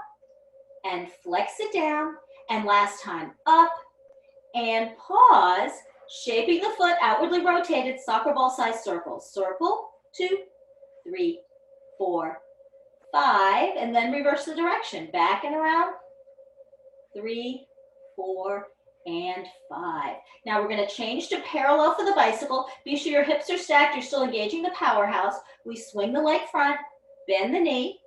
and flex it down. And last time, up and pause, shaping the foot outwardly rotated, soccer ball size circles. Circle, 2, 3, 4, 5, and then reverse the direction. Back and around, 3, 4, and 5. Now we're going to change to parallel for the bicycle. Be sure your hips are stacked. You're still engaging the powerhouse. We swing the leg front, bend the knee,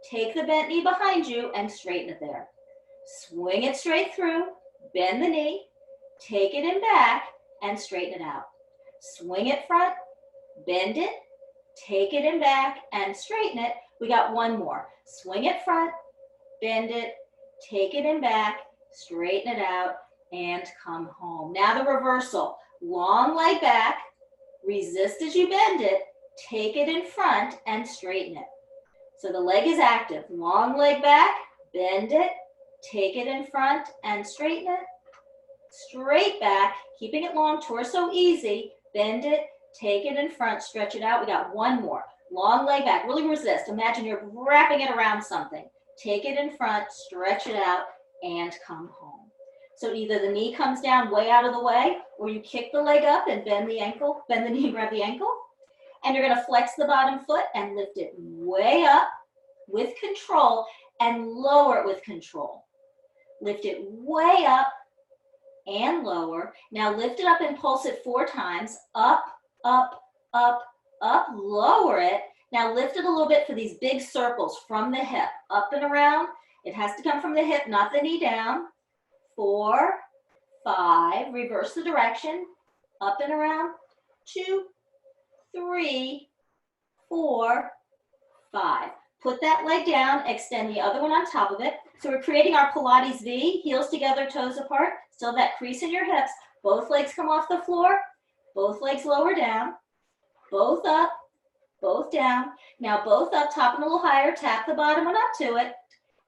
take the bent knee behind you, and straighten it there. Swing it straight through, bend the knee, take it in back, and straighten it out. Swing it front, bend it, take it in back, and straighten it. We got 1 more. Swing it front, bend it, take it in back, straighten it out, and come home. Now the reversal. Long leg back, resist as you bend it, take it in front, and straighten it. So the leg is active. Long leg back, bend it, take it in front, and straighten it. Straight back, keeping it long, torso easy, bend it, take it in front, stretch it out. We got 1 more. Long leg back, really resist. Imagine you're wrapping it around something. Take it in front, stretch it out, and come home. So either the knee comes down way out of the way, or you kick the leg up and bend the ankle, bend the knee and grab the ankle. And you're going to flex the bottom foot and lift it way up with control and lower it with control. Lift it way up and lower. Now lift it up and pulse it 4 times. Up, up, up, up, lower it. Now lift it a little bit for these big circles from the hip, up and around. It has to come from the hip, not the knee down. 4, 5, reverse the direction, up and around. 2, 3, 4, 5. Put that leg down, extend the other one on top of it. So we're creating our Pilates V, heels together, toes apart. Still that crease in your hips. Both legs come off the floor. Both legs lower down. Both up, both down. Now both up, top and a little higher. Tap the bottom one up to it.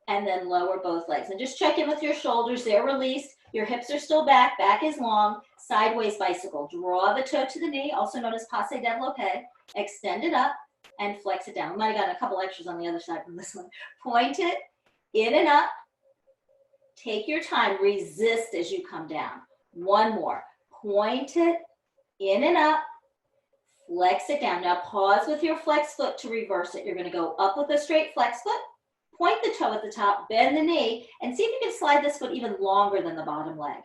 And then lower both legs. And just check in with your shoulders. They're released. Your hips are still back. Back is long. Sideways bicycle. Draw the toe to the knee, also known as passe développé. Extend it up and flex it down. We might have gotten a couple extras on the other side from this one. Point it in and up. Take your time. Resist as you come down. One more. Point it in and up. Flex it down. Now pause with your flex foot to reverse it. You're going to go up with a straight flex foot. Point the toe at the top, bend the knee, and see if you can slide this foot even longer than the bottom leg.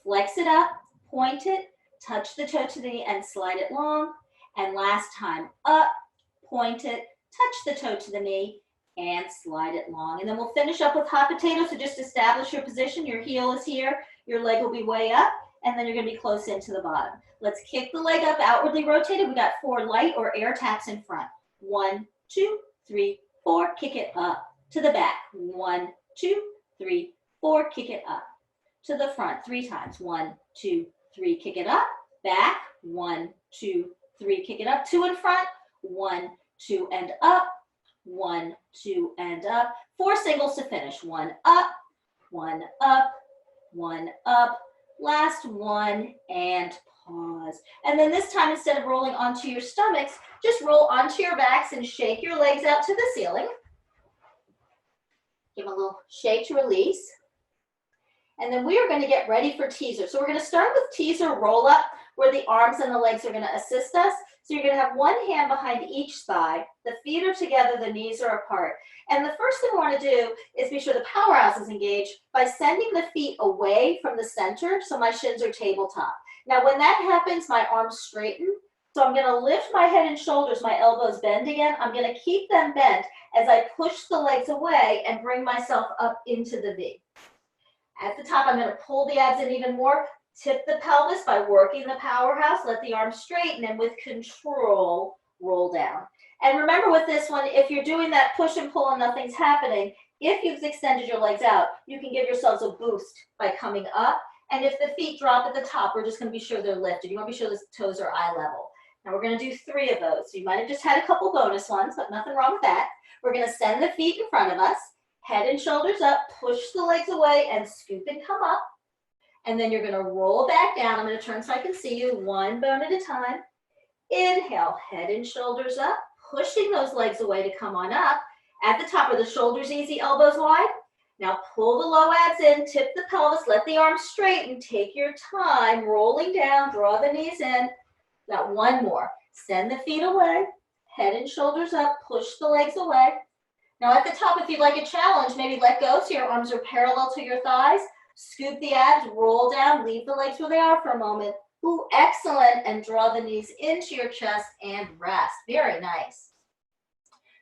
Flex it up, point it, touch the toe to the knee, and slide it long. And last time, up, point it, touch the toe to the knee, and slide it long. And then we'll finish up with hot potato. So just establish your position. Your heel is here. Your leg will be way up, and then you're going to be close into the bottom. Let's kick the leg up, outwardly rotated. We got 4 light or air taps in front. 1, 2, 3, 4. Kick it up. To the back. 1, 2, 3, 4. Kick it up. To the front 3 times. 1, 2, 3. Kick it up. Back. 1, 2, 3. Kick it up. 2 in front. 1, 2, and up. 1, 2, and up. 4 singles to finish. 1 up. 1 up. 1 up. Last one and pause. And then this time, instead of rolling onto your stomachs, just roll onto your backs and shake your legs out to the ceiling. Give them a little shake to release. And then we are going to get ready for teaser. So we're going to start with teaser roll up, where the arms and the legs are going to assist us. So you're going to have one hand behind each thigh. The feet are together, the knees are apart. And the first thing we want to do is be sure the powerhouse is engaged by sending the feet away from the center so my shins are tabletop. Now when that happens, my arms straighten. So I'm going to lift my head and shoulders, my elbows bend again. I'm going to keep them bent as I push the legs away and bring myself up into the V. At the top, I'm going to pull the abs in even more. Tip the pelvis by working the powerhouse. Let the arms straighten and with control, roll down. And remember with this one, if you're doing that push and pull and nothing's happening, if you've extended your legs out, you can give yourselves a boost by coming up. And if the feet drop at the top, we're just going to be sure they're lifted. You want to be sure the toes are eye level. Now we're going to do 3 of those. So you might have just had a couple bonus ones, but nothing wrong with that. We're going to send the feet in front of us, head and shoulders up, push the legs away and scoop and come up. And then you're going to roll back down. I'm going to turn so I can see you, one bone at a time. Inhale, head and shoulders up, pushing those legs away to come on up. At the top, are the shoulders easy, elbows wide? Now pull the low abs in, tip the pelvis, let the arms straighten, take your time, rolling down, draw the knees in. Got one more. Send the feet away, head and shoulders up, push the legs away. Now at the top, if you'd like a challenge, maybe let go so your arms are parallel to your thighs. Scoop the abs, roll down, leave the legs where they are for a moment. Ooh, excellent. And draw the knees into your chest and rest. Very nice.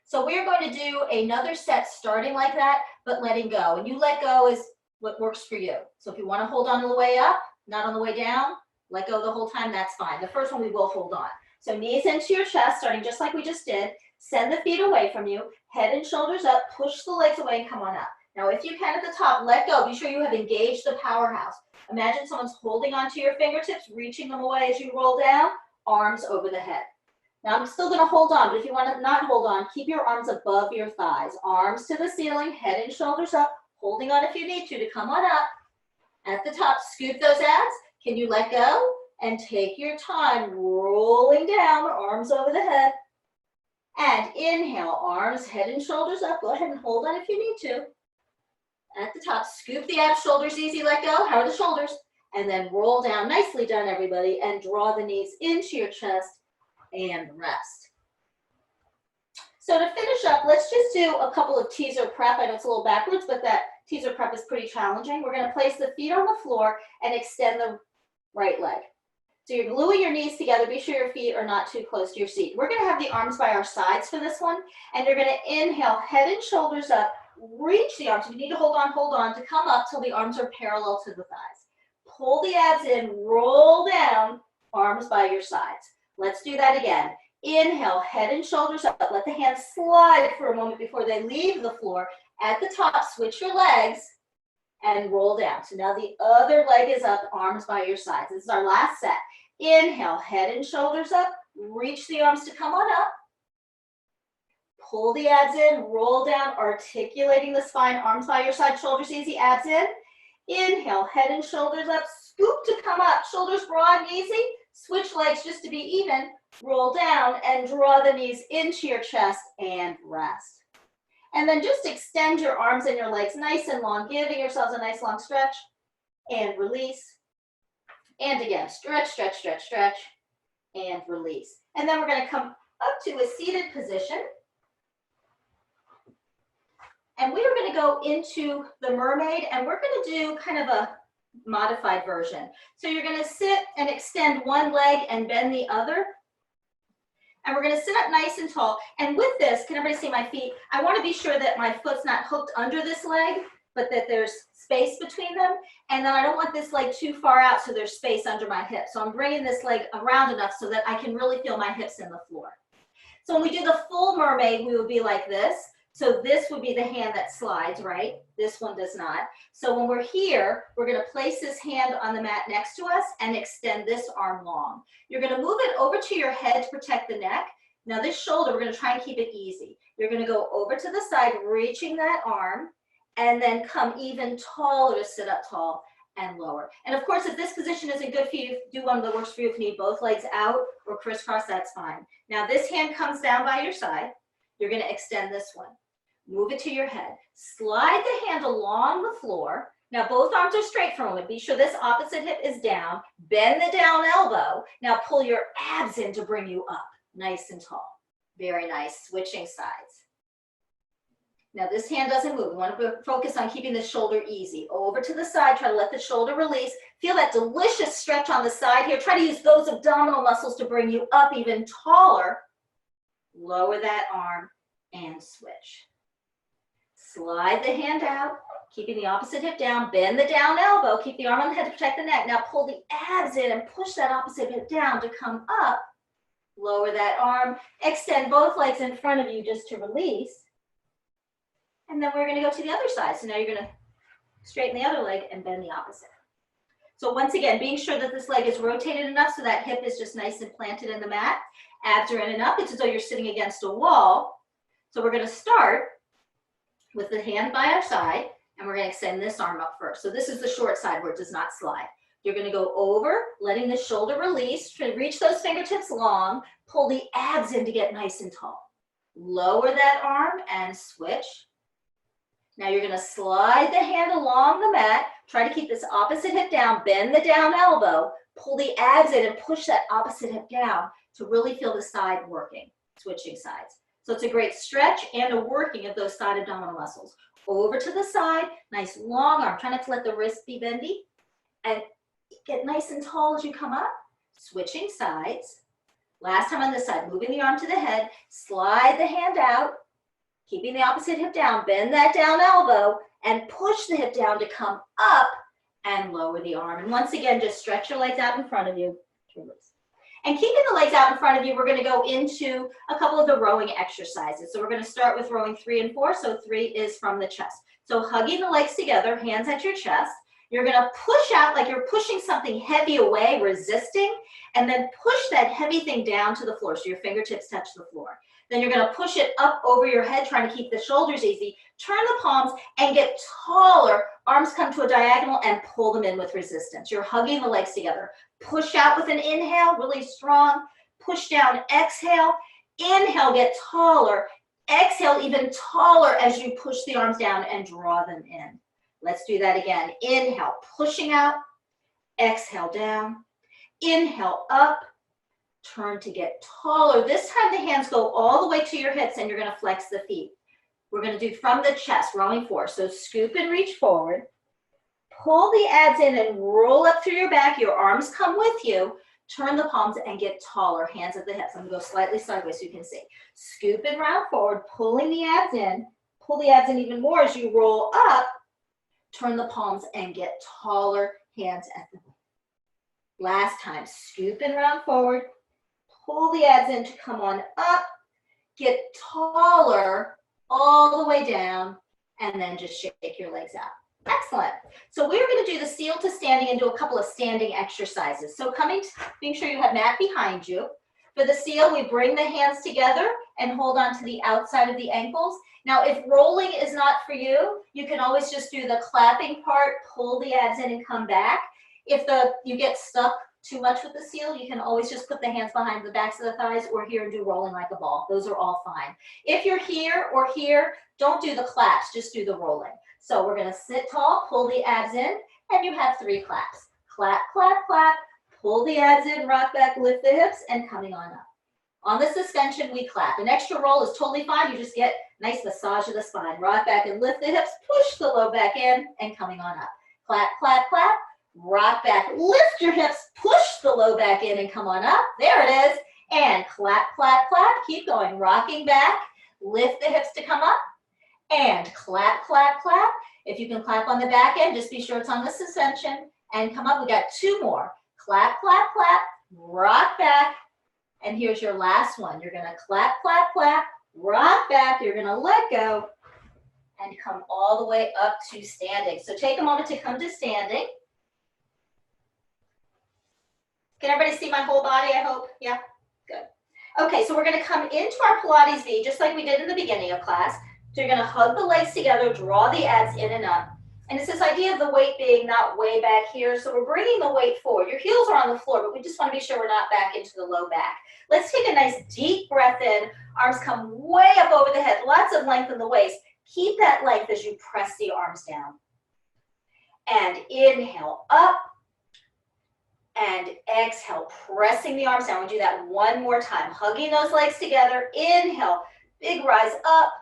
So we're going to do another set starting like that, but letting go. And you let go is what works for you. So if you want to hold on to the way up, not on the way down, let go the whole time, that's fine. The first one we will hold on. So knees into your chest, starting just like we just did. Send the feet away from you, head and shoulders up, push the legs away and come on up. Now if you can at the top, let go. Be sure you have engaged the powerhouse. Imagine someone's holding onto your fingertips, reaching them away as you roll down, arms over the head. Now I'm still going to hold on, but if you want to not hold on, keep your arms above your thighs. Arms to the ceiling, head and shoulders up, holding on if you need to come on up. At the top, scoop those abs. Can you let go? And take your time, rolling down, arms over the head. And inhale, arms, head and shoulders up. Go ahead and hold on if you need to. At the top, scoop the abs, shoulders easy, let go. How are the shoulders? And then roll down. Nicely done, everybody. And draw the knees into your chest and rest. So to finish up, let's just do a couple of teaser prep. I know it's a little backwards, but that teaser prep is pretty challenging. We're going to place the feet on the floor and extend the right leg. So you're gluing your knees together. Be sure your feet are not too close to your seat. We're going to have the arms by our sides for this one. And you're going to inhale, head and shoulders up. Reach the arms. If you need to hold on to come up till the arms are parallel to the thighs. Pull the abs in, roll down, arms by your sides. Let's do that again. Inhale, head and shoulders up. Let the hands slide for a moment before they leave the floor. At the top, switch your legs and roll down. So now the other leg is up, arms by your sides. This is our last set. Inhale, head and shoulders up. Reach the arms to come on up. Pull the abs in, roll down, articulating the spine, arms by your side, shoulders easy, abs in. Inhale, head and shoulders up, scoop to come up, shoulders broad and easy. Switch legs just to be even. Roll down and draw the knees into your chest and rest. And then just extend your arms and your legs nice and long, giving yourselves a nice long stretch and release. And again, stretch, stretch, stretch, stretch, and release. And then we're going to come up to a seated position. And we are going to go into the mermaid, and we're going to do kind of a modified version. So you're going to sit and extend one leg and bend the other. And we're going to sit up nice and tall. And with this, can everybody see my feet? I want to be sure that my foot's not hooked under this leg, but that there's space between them. And then I don't want this leg too far out so there's space under my hip. So I'm bringing this leg around enough so that I can really feel my hips in the floor. So when we do the full mermaid, we would be like this. So this would be the hand that slides, right? This one does not. So when we're here, we're going to place this hand on the mat next to us and extend this arm long. You're going to move it over to your head to protect the neck. Now this shoulder, we're going to try and keep it easy. You're going to go over to the side, reaching that arm, and then come even taller to sit up tall and lower. And of course, if this position isn't good for you, do one that works for you. If you need both legs out or crisscross, that's fine. Now this hand comes down by your side. You're going to extend this one. Move it to your head. Slide the hand along the floor. Now both arms are straight for a moment. Be sure this opposite hip is down. Bend the down elbow. Now pull your abs in to bring you up. Nice and tall. Very nice. Switching sides. Now this hand doesn't move. We want to focus on keeping the shoulder easy. Over to the side. Try to let the shoulder release. Feel that delicious stretch on the side here. Try to use those abdominal muscles to bring you up even taller. Lower that arm and switch. Slide the hand out, keeping the opposite hip down, bend the down elbow, keep the arm on the head to protect the neck. Now pull the abs in and push that opposite hip down to come up. Lower that arm, extend both legs in front of you just to release. And then we're going to go to the other side. So now you're going to straighten the other leg and bend the opposite. So once again, being sure that this leg is rotated enough so that hip is just nice and planted in the mat. Abs are in and up. It's as though you're sitting against a wall. So we're going to start with the hand by our side, and we're going to extend this arm up first. So this is the short side where it does not slide. You're going to go over, letting the shoulder release, try to reach those fingertips long, pull the abs in to get nice and tall. Lower that arm and switch. Now you're going to slide the hand along the mat, try to keep this opposite hip down, bend the down elbow, pull the abs in and push that opposite hip down to really feel the side working, switching sides. So it's a great stretch and a working of those side abdominal muscles. Over to the side, nice long arm. Try not to let the wrist be bendy. And get nice and tall as you come up. Switching sides. Last time on this side, moving the arm to the head. Slide the hand out. Keeping the opposite hip down. Bend that down elbow. And push the hip down to come up and lower the arm. And once again, just stretch your legs out in front of you. Release. And keeping the legs out in front of you, we're going to go into a couple of the rowing exercises. So we're going to start with rowing 3 and 4. So 3 is from the chest. So hugging the legs together, hands at your chest. You're going to push out like you're pushing something heavy away, resisting, and then push that heavy thing down to the floor so your fingertips touch the floor. Then you're going to push it up over your head, trying to keep the shoulders easy. Turn the palms and get taller. Arms come to a diagonal and pull them in with resistance. You're hugging the legs together. Push out with an inhale, really strong. Push down, exhale. Inhale, get taller. Exhale, even taller as you push the arms down and draw them in. Let's do that again. Inhale, pushing out. Exhale, down. Inhale, up. Turn to get taller. This time the hands go all the way to your hips and you're going to flex the feet. We're going to do from the chest, rowing 4. So scoop and reach forward. Pull the abs in and roll up through your back. Your arms come with you. Turn the palms and get taller, hands at the hips. I'm gonna go slightly sideways so you can see. Scoop and round forward, pulling the abs in. Pull the abs in even more as you roll up. Turn the palms and get taller, hands at the hips. Last time, scoop and round forward. Pull the abs in to come on up. Get taller all the way down, and then just shake your legs out. Excellent. So we're going to do the seal to standing and do a couple of standing exercises. So make sure you have mat behind you. For the seal, we bring the hands together and hold on to the outside of the ankles. Now, if rolling is not for you, you can always just do the clapping part, pull the abs in and come back. If you get stuck too much with the seal, you can always just put the hands behind the backs of the thighs or here and do rolling like a ball. Those are all fine. If you're here or here, don't do the claps, just do the rolling. So we're gonna sit tall, pull the abs in, and you have 3 claps. Clap, clap, clap, pull the abs in, rock back, lift the hips, and coming on up. On the suspension, we clap. An extra roll is totally fine. You just get nice massage of the spine. Rock back and lift the hips, push the low back in, and coming on up. Clap, clap, clap. Rock back, lift your hips, push the low back in and come on up. There it is. And clap, clap, clap. Keep going. Rocking back. Lift the hips to come up. And clap, clap, clap. If you can clap on the back end, just be sure it's on the suspension. And come up. We got 2 more. Clap, clap, clap. Rock back. And here's your last one. You're going to clap, clap, clap. Rock back. You're going to let go. And come all the way up to standing. So take a moment to come to standing. Can everybody see my whole body, I hope? Yeah? Good. Okay, so we're going to come into our Pilates V, just like we did in the beginning of class. So you're going to hug the legs together, draw the abs in and up. And it's this idea of the weight being not way back here. So we're bringing the weight forward. Your heels are on the floor, but we just want to be sure we're not back into the low back. Let's take a nice deep breath in. Arms come way up over the head. Lots of length in the waist. Keep that length as you press the arms down. And inhale up. And exhale, pressing the arms down. We'll do that one more time. Hugging those legs together. Inhale, big rise up,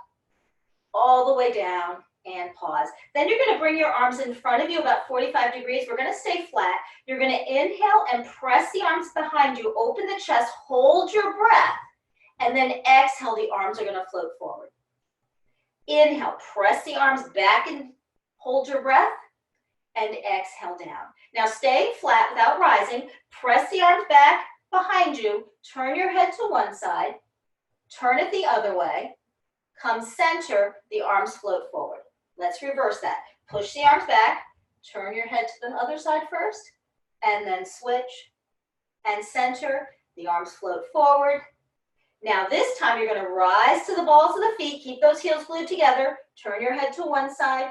all the way down, and pause. Then you're going to bring your arms in front of you about 45 degrees. We're going to stay flat. You're going to inhale and press the arms behind you. Open the chest, hold your breath, and then exhale, the arms are going to float forward. Inhale, press the arms back and hold your breath. And exhale down. Now staying flat without rising, press the arms back behind you, turn your head to one side, turn it the other way, come center, the arms float forward. Let's reverse that. Push the arms back, turn your head to the other side first, and then switch and center, the arms float forward. Now this time you're going to rise to the balls of the feet, keep those heels glued together, turn your head to one side,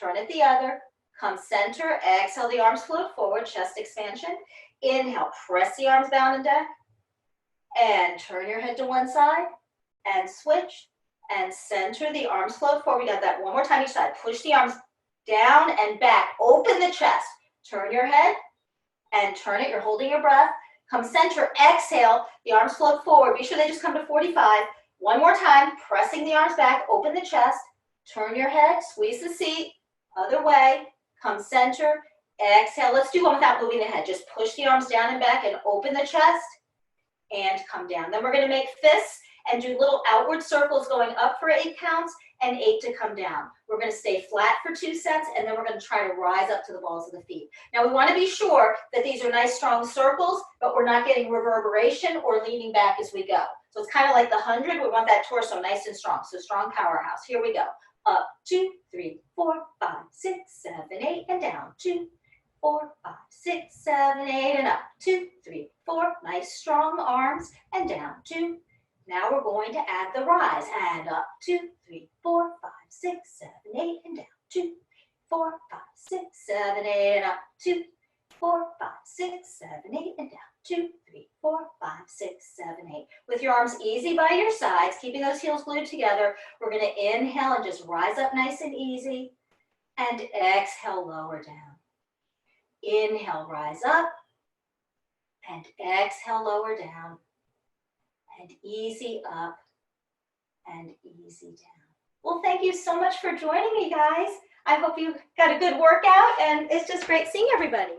turn it the other. Come center, exhale, the arms float forward, chest expansion. Inhale, press the arms down and down. And turn your head to one side and switch and center, the arms float forward. We got that one more time each side. Push the arms down and back. Open the chest. Turn your head and turn it. You're holding your breath. Come center, exhale, the arms float forward. Be sure they just come to 45. One more time, pressing the arms back, open the chest, turn your head, squeeze the seat, other way. Come center, exhale. Let's do one without moving the head. Just push the arms down and back and open the chest and come down. Then we're going to make fists and do little outward circles going up for 8 counts and 8 to come down. We're going to stay flat for 2 sets and then we're going to try to rise up to the balls of the feet. Now we want to be sure that these are nice strong circles, but we're not getting reverberation or leaning back as we go. So it's kind of like the 100. We want that torso nice and strong. So strong powerhouse. Here we go. Up, 2, 3, 4, 5, 6, 7, 8, and down. 2, 4, 5, 6, 7, 8, and up. 2, 3, 4. Nice strong arms and down. 2. Now we're going to add the rise and up. 2, 3, 4, 5, 6, 7, 8, and down. 2, 4, 5, 6, 7, 8, and up. 2, 4, 5, 6, 7, 8, and down. 2, 3, 4, 5, 6, 7, 8. With your arms easy by your sides, keeping those heels glued together, we're going to inhale and just rise up nice and easy. And exhale, lower down. Inhale, rise up. And exhale, lower down. And easy up. And easy down. Well, thank you so much for joining me, guys. I hope you got a good workout, and it's just great seeing everybody.